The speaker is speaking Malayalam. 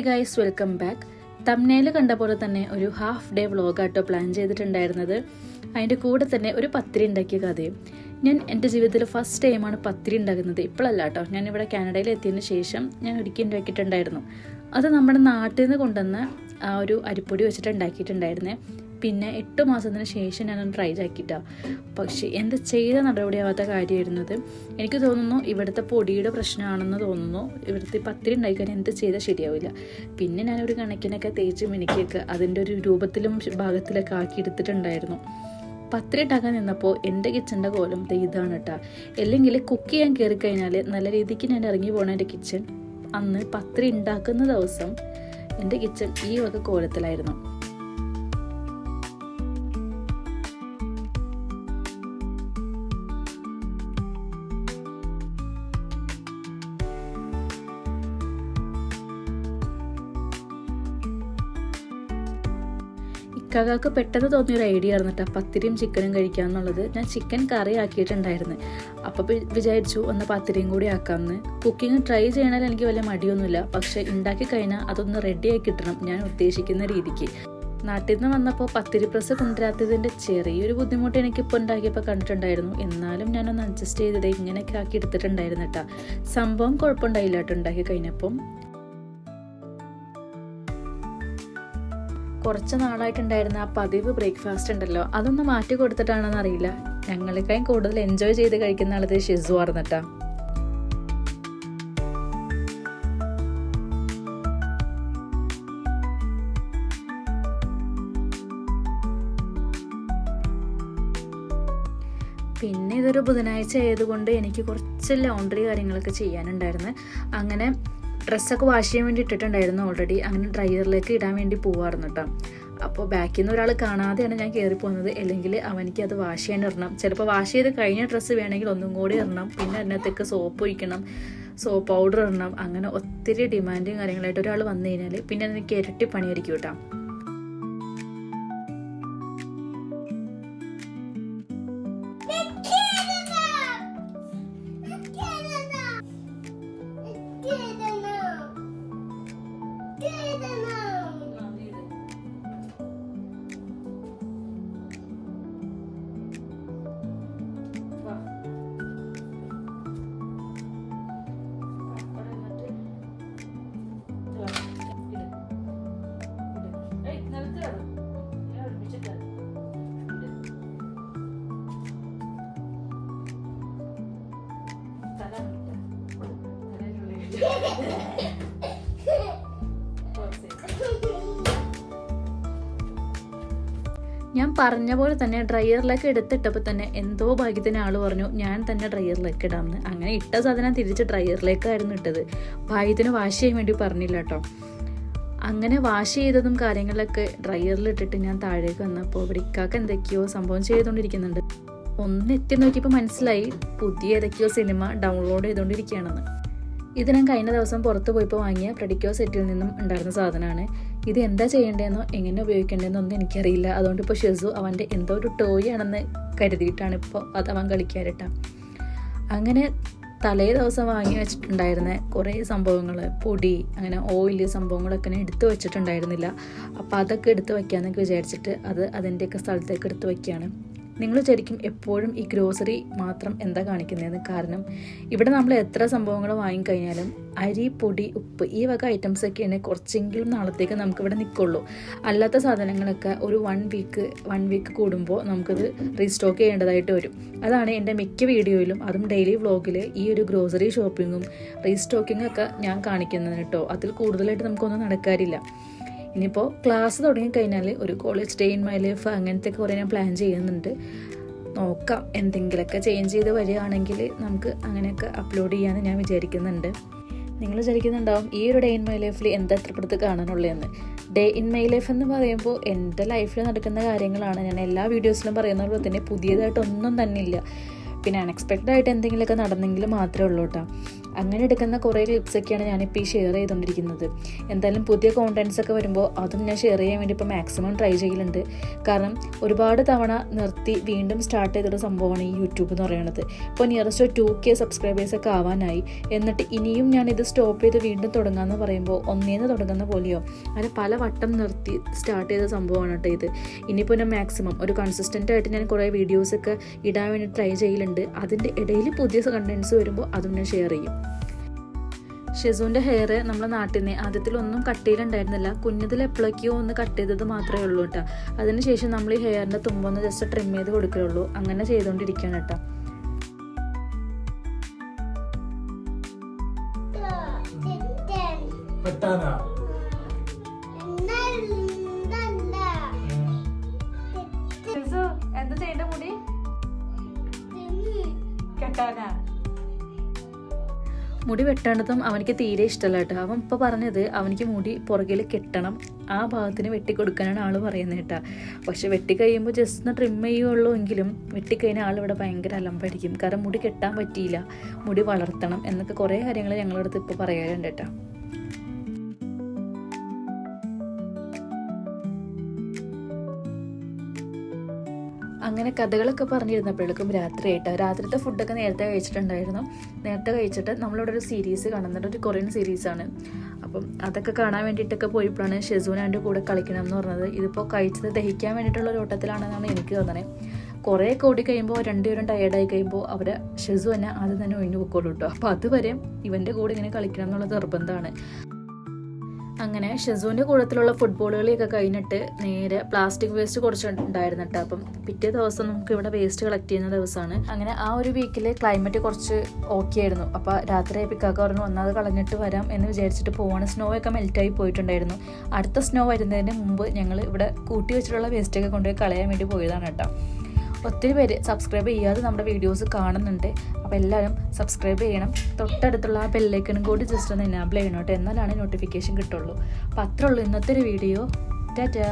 Guys, welcome back. തംബ്നെയിൽ കണ്ട പോലെ തന്നെ ഒരു ഹാഫ് ഡേ വ്ളോഗാട്ടോ പ്ലാൻ ചെയ്തിട്ടുണ്ടായിരുന്നത്. അതിൻ്റെ കൂടെ തന്നെ ഒരു പത്തിരി ഉണ്ടാക്കിയ കഥയും. ഞാൻ എൻ്റെ ജീവിതത്തിൽ ഫസ്റ്റ് ടൈമാണ് പത്തിരി ഉണ്ടാക്കുന്നത്. ഇപ്പോഴല്ല കേട്ടോ, ഞാനിവിടെ കാനഡയിൽ എത്തിയതിന് ശേഷം ഞാൻ ഒരിക്കൽ ഉണ്ടാക്കിയിട്ടുണ്ടായിരുന്നു. അത് നമ്മുടെ നാട്ടിൽ നിന്ന് കൊണ്ടുവന്ന ആ ഒരു അരിപ്പൊടി വെച്ചിട്ട് ഉണ്ടാക്കിയിട്ടുണ്ടായിരുന്നേ. പിന്നെ 8 മാസത്തിന് ശേഷം ഞാനൊന്ന് ട്രൈ ആക്കിയിട്ടാണ്. പക്ഷേ എന്ത് ചെയ്ത നടപടിയാവാത്ത കാര്യമായിരുന്നത്. എനിക്ക് തോന്നുന്നു ഇവിടുത്തെ പൊടിയുടെ പ്രശ്നമാണെന്ന് തോന്നുന്നു. ഇവിടുത്തെ പത്തിരി ഉണ്ടാക്കാൻ എന്ത് ചെയ്താൽ ശരിയാവില്ല. പിന്നെ ഞാനൊരു കണക്കിനൊക്കെ തേച്ച് മിനുക്കിയൊക്കെ അതിൻ്റെ ഒരു രൂപത്തിലും ഭാഗത്തിലൊക്കെ ആക്കി എടുത്തിട്ടുണ്ടായിരുന്നു. പത്തിരി ഉണ്ടാക്കാൻ നിന്നപ്പോൾ എൻ്റെ കിച്ചൻ്റെ കോലം ഇതാണ് കേട്ടോ. അല്ലെങ്കിൽ കുക്ക് ചെയ്യാൻ കയറി കഴിഞ്ഞാൽ നല്ല രീതിക്ക് ഞാൻ ഇറങ്ങി പോകണ എൻ്റെ കിച്ചൺ. അന്ന് പത്തിരി ഉണ്ടാക്കുന്ന ദിവസം എൻ്റെ കിച്ചൺ ഈ വക കോലത്തിലായിരുന്നു. ഇക്കാക്ക് പെട്ടെന്ന് തോന്നിയൊരു ഐഡിയ ആയിരുന്നു കേട്ടോ പത്തിരിയും ചിക്കനും കഴിക്കുക എന്നുള്ളത്. ഞാൻ ചിക്കൻ കറി ആക്കിയിട്ടുണ്ടായിരുന്നു. അപ്പോൾ വിചാരിച്ചു ഒന്ന് പത്തിരിയും കൂടി ആക്കാമെന്ന്. കുക്കിംഗ് ട്രൈ ചെയ്യണമെങ്കിൽ എനിക്ക് വലിയ മടിയൊന്നുമില്ല. പക്ഷേ ഉണ്ടാക്കി കഴിഞ്ഞാൽ അതൊന്ന് റെഡിയാക്കി കിട്ടണം ഞാൻ ഉദ്ദേശിക്കുന്ന രീതിക്ക്. നാട്ടിൽ നിന്ന് വന്നപ്പോൾ പത്തിരി പ്രസ് കൊണ്ടുവരാത്തതിൻ്റെ ചെറിയൊരു ബുദ്ധിമുട്ട് എനിക്കിപ്പോൾ ഉണ്ടാക്കിയപ്പോൾ കണ്ടിട്ടുണ്ടായിരുന്നു. എന്നാലും ഞാനൊന്ന് അഡ്ജസ്റ്റ് ചെയ്തത് ഇങ്ങനെയൊക്കെ ആക്കി എടുത്തിട്ടുണ്ടായിരുന്നു കേട്ടോ. സംഭവം കുഴപ്പമുണ്ടായില്ല കേട്ടോ ഉണ്ടാക്കി കഴിഞ്ഞപ്പം. കുറച്ച് നാളായിട്ടുണ്ടായിരുന്ന ആ പതിവ് ബ്രേക്ക്ഫാസ്റ്റ് ഉണ്ടല്ലോ, അതൊന്ന് മാറ്റി കൊടുത്തിട്ടാണെന്ന് അറിയില്ല, ഞങ്ങളെക്കാളും കൂടുതൽ എൻജോയ് ചെയ്ത് കഴിക്കുന്ന ആളത് ഷിസു ആർന്നിട്ടാ. പിന്നെ ഇതൊരു ബുധനാഴ്ച ആയതുകൊണ്ട് എനിക്ക് കുറച്ച് ലോണ്ടറി കാര്യങ്ങളൊക്കെ ചെയ്യാനുണ്ടായിരുന്നു. അങ്ങനെ ഡ്രസ്സൊക്കെ വാഷ് ചെയ്യാൻ വേണ്ടി ഇട്ടിട്ടുണ്ടായിരുന്നു ഓൾറെഡി. അങ്ങനെ ഡ്രയറിലേക്ക് ഇടാൻ വേണ്ടി പോവായിരുന്നു കേട്ടോ. അപ്പോൾ ബാക്കിൽ നിന്ന് ഒരാൾ കാണാതെയാണ് ഞാൻ കയറി പോകുന്നത്. അല്ലെങ്കിൽ അവനിക്ക് അത് വാഷ് ചെയ്യാൻ ഇടണം. ചിലപ്പോൾ വാഷ് ചെയ്ത് കഴിഞ്ഞ ഡ്രസ്സ് വേണമെങ്കിൽ ഒന്നും കൂടി ഇടണം. പിന്നെ അതിനകത്തേക്ക് സോപ്പ് ഒഴിക്കണം, സോപ്പ് പൗഡർ ഇടണം. അങ്ങനെ ഒത്തിരി ഡിമാൻഡും കാര്യങ്ങളായിട്ട് ഒരാൾ വന്നു കഴിഞ്ഞാൽ പിന്നെ എനിക്ക് ഇരട്ടി പണിയായിരിക്കും കേട്ടോ. ഞാൻ പറഞ്ഞ പോലെ തന്നെ ഡ്രയറിലേക്ക് എടുത്തിട്ടപ്പോൾ തന്നെ എന്തോ ഭാഗ്യത്തിന് ആൾ പറഞ്ഞു ഞാൻ തന്നെ ഡ്രയറിലേക്ക് ഇടാമെന്ന്. അങ്ങനെ ഇട്ട സാധനം തിരിച്ച് ഡ്രയറിലേക്കായിരുന്നു ഇട്ടത്. ഭാഗ്യത്തിന് വാഷ് ചെയ്യാൻ വേണ്ടി പറഞ്ഞില്ല കേട്ടോ. അങ്ങനെ വാഷ് ചെയ്തതും കാര്യങ്ങളൊക്കെ ഡ്രയറിലിട്ടിട്ട് ഞാൻ താഴേക്ക് വന്നപ്പോൾ ഇവിടെ ഇക്കാക്ക് എന്തൊക്കെയോ സംഭവം ചെയ്തുകൊണ്ടിരിക്കുന്നുണ്ട്. ഒന്ന് എത്തി നോക്കിയപ്പോൾ മനസ്സിലായി പുതിയ ഏതൊക്കെയോ സിനിമ ഡൗൺലോഡ് ചെയ്തുകൊണ്ടിരിക്കുകയാണെന്ന്. ഇത് ഞാൻ കഴിഞ്ഞ ദിവസം പുറത്ത് പോയപ്പോൾ വാങ്ങിയ പ്രെഡിക്കോ സെറ്റിൽ നിന്നും ഉണ്ടായിരുന്ന സാധനമാണ്. ഇത് എന്താ ചെയ്യേണ്ടതെന്നോ എങ്ങനെ ഉപയോഗിക്കേണ്ടതെന്നോ ഒന്നും എനിക്കറിയില്ല. അതുകൊണ്ട് ഇപ്പോൾ ഷിസു അവൻ്റെ എന്തോ ഒരു ടോയ് ആണെന്ന് കരുതിയിട്ടാണ് ഇപ്പോൾ അത് അവൻ കളിക്കാറിട്ട. അങ്ങനെ തലേ ദിവസം വാങ്ങി വെച്ചിട്ടുണ്ടായിരുന്ന കുറേ സംഭവങ്ങൾ, പൊടി, അങ്ങനെ ഓയില് സംഭവങ്ങളൊക്കെ ഞാൻ എടുത്തു വെച്ചിട്ടുണ്ടായിരുന്നില്ല. അപ്പോൾ അതൊക്കെ എടുത്ത് വയ്ക്കാമെന്നൊക്കെ വിചാരിച്ചിട്ട് അത് അതിൻ്റെയൊക്കെ സ്ഥലത്തേക്ക് എടുത്ത് വയ്ക്കുകയാണ്. നിങ്ങൾ ശരിക്കും എപ്പോഴും ഈ ഗ്രോസറി മാത്രം എന്താ കാണിക്കുന്നതെന്ന്. കാരണം ഇവിടെ നമ്മൾ എത്ര സംഭവങ്ങൾ വാങ്ങിക്കഴിഞ്ഞാലും അരി, പൊടി, ഉപ്പ് ഈ വക ഐറ്റംസൊക്കെയാണ് കുറച്ചെങ്കിലും നാളത്തേക്ക് നമുക്കിവിടെ നിൽക്കുള്ളൂ. അല്ലാത്ത സാധനങ്ങളൊക്കെ ഒരു വൺ വീക്ക് കൂടുമ്പോൾ നമുക്കത് റീസ്റ്റോക്ക് ചെയ്യേണ്ടതായിട്ട് വരും. അതാണ് എൻ്റെ മിക്ക വീഡിയോയിലും, അതും ഡെയിലി വ്ളോഗിൽ ഈ ഒരു ഗ്രോസറി ഷോപ്പിങ്ങും റീസ്റ്റോക്കിങ്ങും ഒക്കെ ഞാൻ കാണിക്കുന്നത് കേട്ടോ. അതിൽ കൂടുതലായിട്ട് നമുക്കൊന്നും നടക്കാറില്ല. ഇനിയിപ്പോൾ ക്ലാസ് തുടങ്ങിക്കഴിഞ്ഞാൽ ഒരു college day in my life അങ്ങനത്തെ കുറേ ഞാൻ പ്ലാൻ ചെയ്യുന്നുണ്ട്. നോക്കാം, എന്തെങ്കിലുമൊക്കെ ചേഞ്ച് ചെയ്ത് വരികയാണെങ്കിൽ നമുക്ക് അങ്ങനെയൊക്കെ അപ്ലോഡ് ചെയ്യാമെന്ന് ഞാൻ വിചാരിക്കുന്നുണ്ട്. നിങ്ങൾ വിചാരിക്കുന്നുണ്ടാവും ഈ ഒരു ഡേ ഇൻ മൈ ലൈഫിൽ എന്താ എത്രപ്പെടുത്ത് കാണാനുള്ളതെന്ന്. ഡേ ഇൻ മൈ ലൈഫ് എന്ന് പറയുമ്പോൾ എൻ്റെ ലൈഫിൽ നടക്കുന്ന കാര്യങ്ങളാണ്. ഞാൻ എല്ലാ വീഡിയോസിലും പറയുന്ന പോലെ തന്നെ പുതിയതായിട്ടൊന്നും തന്നെ ഇല്ല. പിന്നെ അൺഎക്സ്പെക്റ്റഡ് ആയിട്ട് എന്തെങ്കിലുമൊക്കെ നടന്നെങ്കിൽ മാത്രമേ ഉള്ളൂ കേട്ടോ. അങ്ങനെ എടുക്കുന്ന കുറേ ക്ലിപ്സൊക്കെയാണ് ഞാനിപ്പോൾ ഈ ഷെയർ ചെയ്തുകൊണ്ടിരിക്കുന്നത്. എന്തായാലും പുതിയ കോണ്ടൻറ്റ്സ് ഒക്കെ വരുമ്പോൾ അതും ഞാൻ ഷെയർ ചെയ്യാൻ വേണ്ടി ഇപ്പോൾ മാക്സിമം ട്രൈ ചെയ്യലുണ്ട്. കാരണം ഒരുപാട് തവണ നിർത്തി വീണ്ടും സ്റ്റാർട്ട് ചെയ്തൊരു സംഭവമാണ് ഈ യൂട്യൂബ് എന്ന് പറയുന്നത്. ഇപ്പോൾ നിയറസ്റ്റ് 2K സബ്സ്ക്രൈബേഴ്സൊക്കെ ആവാനായി. എന്നിട്ട് ഇനിയും ഞാനിത് സ്റ്റോപ്പ് ചെയ്ത് വീണ്ടും തുടങ്ങാമെന്ന് പറയുമ്പോൾ ഒന്നേന്ന് തുടങ്ങുന്ന പോലെയോ അങ്ങനെ പല വട്ടം നിർത്തി സ്റ്റാർട്ട് ചെയ്ത സംഭവമാണ് കേട്ടോ ഇത്. ഇനിയിപ്പോൾ ഞാൻ മാക്സിമം ഒരു കൺസിസ്റ്റൻ്റ് ആയിട്ട് ഞാൻ കുറേ വീഡിയോസൊക്കെ ഇടാൻ വേണ്ടി ട്രൈ ചെയ്യലുണ്ട്. അതിൻ്റെ ഇടയിൽ പുതിയ കണ്ടൻറ്റ്സ് വരുമ്പോൾ അതും ഞാൻ ഷെയർ ചെയ്യും. ഷെസൂൻ്റെ ഹെയർ നമ്മളെ നാട്ടിൽ നിന്ന് ആദ്യത്തിലൊന്നും കട്ട് ചെയ്തിട്ടുണ്ടായിരുന്നില്ല. കുഞ്ഞതിൽ എപ്പോഴൊക്കെയോ ഒന്ന് കട്ട് ചെയ്തത് മാത്രമേ ഉള്ളൂ കേട്ടോ. അതിനുശേഷം നമ്മൾ ഈ ഹെയറിൻ്റെ തുമ്പൊന്ന് ജസ്റ്റ് ട്രിം ചെയ്ത് കൊടുക്കുകയുള്ളൂ. അങ്ങനെ ചെയ്തുകൊണ്ടിരിക്കുകയാണ് കേട്ടോ. എന്താ ചെയ്യേണ്ട മുടി കെട്ടാനാ? മുടി വെട്ടേണ്ടതും അവനിക്ക് തീരെ ഇഷ്ടമല്ല കേട്ടോ. അവൻ ഇപ്പോൾ പറഞ്ഞത് അവനിക്ക് മുടി പുറകിൽ കെട്ടണം, ആ ഭാഗത്തിന് വെട്ടിക്കൊടുക്കാനാണ് ആൾ പറയുന്നത് കേട്ടോ. പക്ഷെ വെട്ടിക്കഴിയുമ്പോൾ ജസ്റ്റ് ഒന്ന് ട്രിം ചെയ്യുള്ളൂ എങ്കിലും വെട്ടിക്കഴിഞ്ഞാൽ ആളിവിടെ ഭയങ്കര അലമ്പായിരിക്കും. കാരണം മുടി കെട്ടാൻ പറ്റിയില്ല, മുടി വളർത്തണം എന്നൊക്കെ കുറേ കാര്യങ്ങൾ ഞങ്ങളുടെ അടുത്ത് ഇപ്പോൾ പറയാറുണ്ട് കേട്ടോ. അങ്ങനെ കഥകളൊക്കെ പറഞ്ഞിരുന്നപ്പോഴേക്കും രാത്രിയായിട്ട് രാത്രിത്തെ ഫുഡൊക്കെ നേരത്തെ കഴിച്ചിട്ടുണ്ടായിരുന്നു. നേരത്തെ കഴിച്ചിട്ട് നമ്മളിവിടെ ഒരു സീരീസ് കാണുന്നുണ്ട്, ഒരു കൊറിയൻ സീരീസാണ്. അപ്പം അതൊക്കെ കാണാൻ വേണ്ടിയിട്ടൊക്കെ പോയപ്പോഴാണ് ഷെസൂൻ എൻ്റെ കൂടെ കളിക്കണം എന്ന് പറഞ്ഞത്. ഇതിപ്പോൾ കഴിച്ചത് ദഹിക്കാൻ വേണ്ടിയിട്ടുള്ള ഒരു ഓട്ടത്തിലാണെന്നാണ് എനിക്ക് തോന്നണേ. കുറേ കൂടി കഴിയുമ്പോൾ രണ്ടുപേരും ടയേർഡായി കഴിയുമ്പോൾ അവരെ ഷെസു തന്നെ ആദ്യം തന്നെ ഒഴിഞ്ഞു പോയിക്കോളൂ കേട്ടോ. അപ്പോൾ അതുവരെ ഇവൻ്റെ കൂടെ ഇങ്ങനെ കളിക്കണം എന്നുള്ളത് നിർബന്ധമാണ്. അങ്ങനെ ഷെസൂൻ്റെ കൂട്ടത്തിലുള്ള ഫുട്ബോളുകളൊക്കെ കഴിഞ്ഞിട്ട് നേരെ പ്ലാസ്റ്റിക് വേസ്റ്റ് കുറച്ചുണ്ടായിരുന്നു കേട്ടോ. അപ്പം പിറ്റേ ദിവസം നമുക്ക് ഇവിടെ വേസ്റ്റ് കളക്ട് ചെയ്യുന്ന ദിവസമാണ്. അങ്ങനെ ആ ഒരു വീക്കിൽ ക്ലൈമറ്റ് കുറച്ച് ഓക്കെ ആയിരുന്നു. അപ്പോൾ രാത്രി പിക്കാക്ക പറഞ്ഞു ഒന്നാമത് കളഞ്ഞിട്ട് വരാം എന്ന് വിചാരിച്ചിട്ട് പോവാണ്. സ്നോ ഒക്കെ മെൽറ്റായി പോയിട്ടുണ്ടായിരുന്നു. അടുത്ത സ്നോ വരുന്നതിന് മുമ്പ് ഞങ്ങൾ ഇവിടെ കൂട്ടി വെച്ചിട്ടുള്ള വേസ്റ്റൊക്കെ കൊണ്ടുപോയി കളയാൻ വേണ്ടി പോയതാണ് കേട്ടോ. ഒത്തിരി പേര് സബ്സ്ക്രൈബ് ചെയ്യാതെ നമ്മുടെ വീഡിയോസ് കാണുന്നുണ്ട്. അപ്പോൾ എല്ലാവരും സബ്സ്ക്രൈബ് ചെയ്യണം. തൊട്ടടുത്തുള്ള ആ ബെല്ലൈക്കനും കൂടി ജസ്റ്റ് ഒന്ന് എനാബിൾ ചെയ്യണം കേട്ടോ. എന്നാലാണ് നോട്ടിഫിക്കേഷൻ കിട്ടുള്ളൂ. അപ്പോൾ അത്രേ ഉള്ളൂ ഇന്നത്തെ ഒരു വീഡിയോ. ടാറ്റാ.